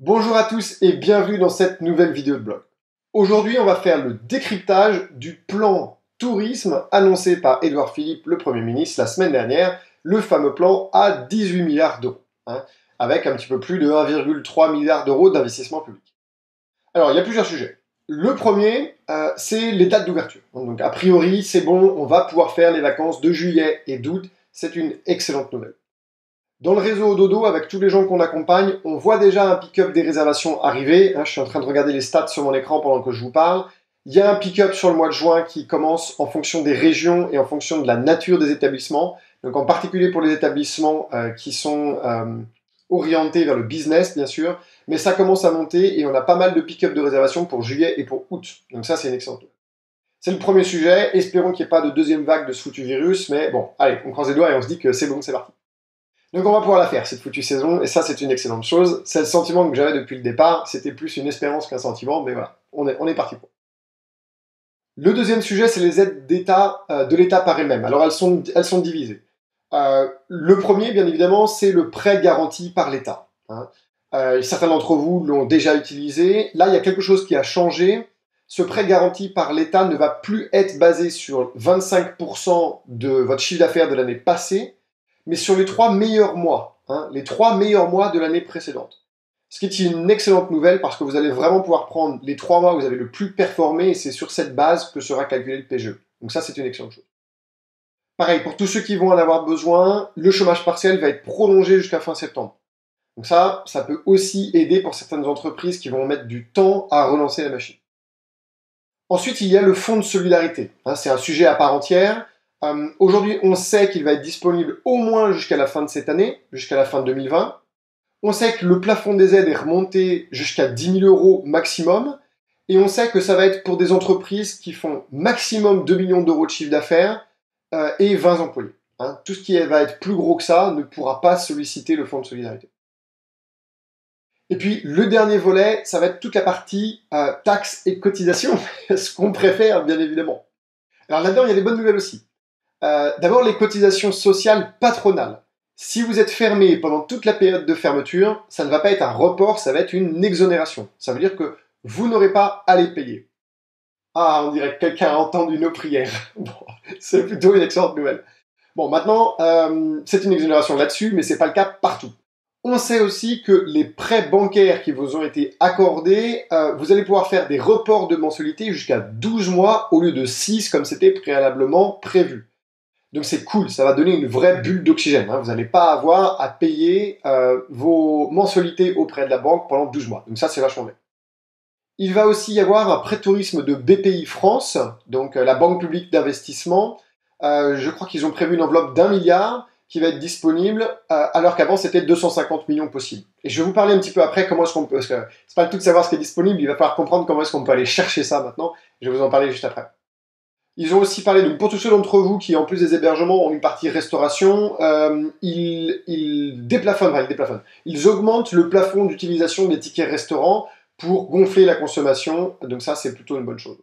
Bonjour à tous et bienvenue dans cette nouvelle vidéo de blog. Aujourd'hui, on va faire le décryptage du plan tourisme annoncé par Édouard Philippe, le Premier ministre, la semaine dernière, le fameux plan à 18 milliards d'euros, avec un petit peu plus de 1,3 milliard d'euros d'investissement public. Alors, il y a plusieurs sujets. Le premier, c'est les dates d'ouverture. Donc, a priori, c'est bon, on va pouvoir faire les vacances de juillet et d'août. C'est une excellente nouvelle. Dans le réseau Ododo, avec tous les gens qu'on accompagne, on voit déjà un pick-up des réservations arriver. Je suis en train de regarder les stats sur mon écran pendant que je vous parle. Il y a un pick-up sur le mois de juin qui commence en fonction des régions et en fonction de la nature des établissements. Donc en particulier pour les établissements qui sont orientés vers le business, bien sûr. Mais ça commence à monter et on a pas mal de pick-up de réservations pour juillet et pour août. Donc ça, c'est une excellente nouvelle. C'est le premier sujet. Espérons qu'il n'y ait pas de deuxième vague de ce foutu virus. Mais bon, allez, on croise les doigts et on se dit que c'est bon, c'est parti. Donc on va pouvoir la faire, cette foutue saison, et ça c'est une excellente chose. C'est le sentiment que j'avais depuis le départ, c'était plus une espérance qu'un sentiment, mais voilà, on est parti pour. Le deuxième sujet, c'est les aides d'État, de l'État par elles-mêmes. Alors elles sont divisées. Le premier, bien évidemment, c'est le prêt garanti par l'État. Certains d'entre vous l'ont déjà utilisé. Là, il y a quelque chose qui a changé. Ce prêt garanti par l'État ne va plus être basé sur 25% de votre chiffre d'affaires de l'année passée, mais sur les 3 meilleurs mois, les 3 meilleurs mois de l'année précédente. Ce qui est une excellente nouvelle parce que vous allez vraiment pouvoir prendre les 3 mois où vous avez le plus performé et c'est sur cette base que sera calculé le PGE. Donc ça, c'est une excellente chose. Pareil, pour tous ceux qui vont en avoir besoin, le chômage partiel va être prolongé jusqu'à fin septembre. Donc ça peut aussi aider pour certaines entreprises qui vont mettre du temps à relancer la machine. Ensuite, il y a le fonds de solidarité. C'est un sujet à part entière. Aujourd'hui, on sait qu'il va être disponible au moins jusqu'à la fin de cette année, jusqu'à la fin de 2020. On sait que le plafond des aides est remonté jusqu'à 10 000 euros maximum. Et on sait que ça va être pour des entreprises qui font maximum 2 millions d'euros de chiffre d'affaires et 20 employés. Tout ce qui va être plus gros que ça ne pourra pas solliciter le fonds de solidarité. Et puis, le dernier volet, ça va être toute la partie taxes et cotisations, ce qu'on préfère, bien évidemment. Alors là-dedans, il y a des bonnes nouvelles aussi. D'abord, les cotisations sociales patronales. Si vous êtes fermé pendant toute la période de fermeture, ça ne va pas être un report, ça va être une exonération. Ça veut dire que vous n'aurez pas à les payer. Ah, on dirait que quelqu'un a entendu nos prières. Bon, c'est plutôt une excellente nouvelle. Bon, maintenant, c'est une exonération là-dessus, mais c'est pas le cas partout. On sait aussi que les prêts bancaires qui vous ont été accordés, vous allez pouvoir faire des reports de mensualité jusqu'à 12 mois au lieu de 6 comme c'était préalablement prévu. Donc c'est cool, ça va donner une vraie bulle d'oxygène. Vous n'allez pas avoir à payer vos mensualités auprès de la banque pendant 12 mois. Donc ça, c'est vachement bien. Il va aussi y avoir un prêt tourisme de BPI France, donc la Banque publique d'investissement. Je crois qu'ils ont prévu une enveloppe d'1 milliard qui va être disponible, alors qu'avant c'était 250 millions possible. Et je vais vous parler un petit peu après comment est-ce qu'on peut, parce que c'est pas le tout de savoir ce qui est disponible, il va falloir comprendre comment est-ce qu'on peut aller chercher ça maintenant. Je vais vous en parler juste après. Ils ont aussi parlé, donc pour tous ceux d'entre vous qui, en plus des hébergements, ont une partie restauration, ils déplafonnent. Ils augmentent le plafond d'utilisation des tickets restaurants pour gonfler la consommation, donc ça, c'est plutôt une bonne chose.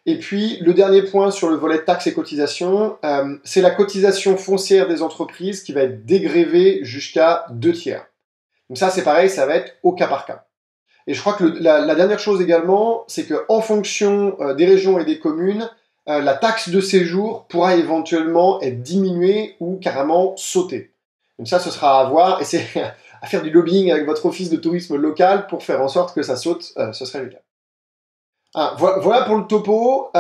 Et puis, le dernier point sur le volet taxes et cotisations, c'est la cotisation foncière des entreprises qui va être dégrévée jusqu'à 2/3. Donc ça, c'est pareil, ça va être au cas par cas. Et je crois que la dernière chose également, c'est qu'en fonction des régions et des communes, la taxe de séjour pourra éventuellement être diminuée ou carrément sautée. Donc ça, ce sera à voir, et c'est à faire du lobbying avec votre office de tourisme local pour faire en sorte que ça saute, ce serait le cas. Voilà pour le topo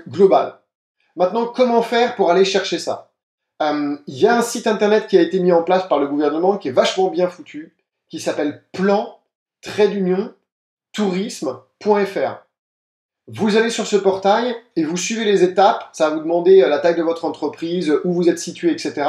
global. Maintenant, comment faire pour aller chercher ça? Il y a un site internet qui a été mis en place par le gouvernement qui est vachement bien foutu, qui s'appelle plan-tourisme.fr. Vous allez sur ce portail et vous suivez les étapes, ça va vous demander la taille de votre entreprise, où vous êtes situé, etc.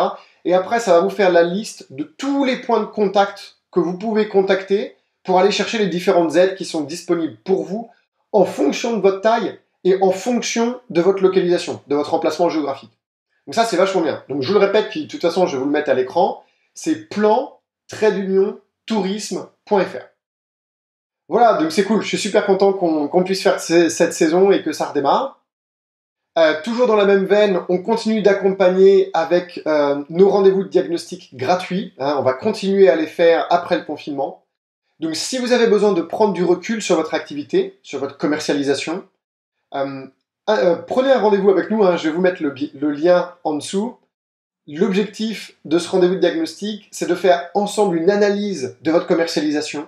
Et après, ça va vous faire la liste de tous les points de contact que vous pouvez contacter pour aller chercher les différentes aides qui sont disponibles pour vous en fonction de votre taille et en fonction de votre localisation, de votre emplacement géographique. Donc ça, c'est vachement bien. Donc je vous le répète, puis de toute façon, je vais vous le mettre à l'écran, c'est plan-tourisme.fr. Voilà, donc c'est cool, je suis super content qu'on puisse faire cette saison et que ça redémarre. Toujours dans la même veine, on continue d'accompagner avec nos rendez-vous de diagnostic gratuits. On va continuer à les faire après le confinement. Donc si vous avez besoin de prendre du recul sur votre activité, sur votre commercialisation, prenez un rendez-vous avec nous, hein, je vais vous mettre le lien en dessous. L'objectif de ce rendez-vous de diagnostic, c'est de faire ensemble une analyse de votre commercialisation,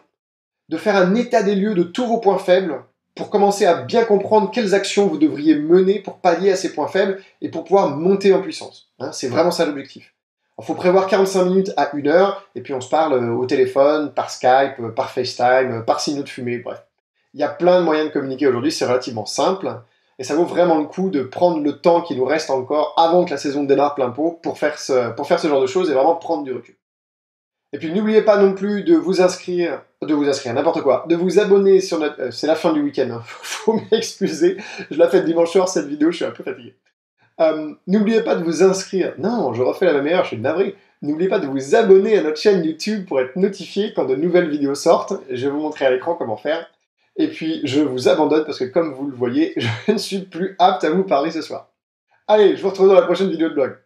de faire un état des lieux de tous vos points faibles, pour commencer à bien comprendre quelles actions vous devriez mener pour pallier à ces points faibles et pour pouvoir monter en puissance. Hein, c'est vraiment ça l'objectif. Il faut prévoir 45 minutes à 1 heure, et puis on se parle au téléphone, par Skype, par FaceTime, par signaux de fumée, bref. Il y a plein de moyens de communiquer aujourd'hui, c'est relativement simple, et ça vaut vraiment le coup de prendre le temps qui nous reste encore avant que la saison démarre plein pot pour faire ce genre de choses et vraiment prendre du recul. Et puis n'oubliez pas non plus de vous inscrire, n'importe quoi, de vous abonner sur notre... c'est la fin du week-end, hein, faut m'excuser, je la fais dimanche soir cette vidéo, je suis un peu fatigué. N'oubliez pas de vous inscrire, non, je refais la même erreur, je suis navré. N'oubliez pas de vous abonner à notre chaîne YouTube pour être notifié quand de nouvelles vidéos sortent, je vais vous montrer à l'écran comment faire. Et puis je vous abandonne parce que comme vous le voyez, je ne suis plus apte à vous parler ce soir. Allez, je vous retrouve dans la prochaine vidéo de blog.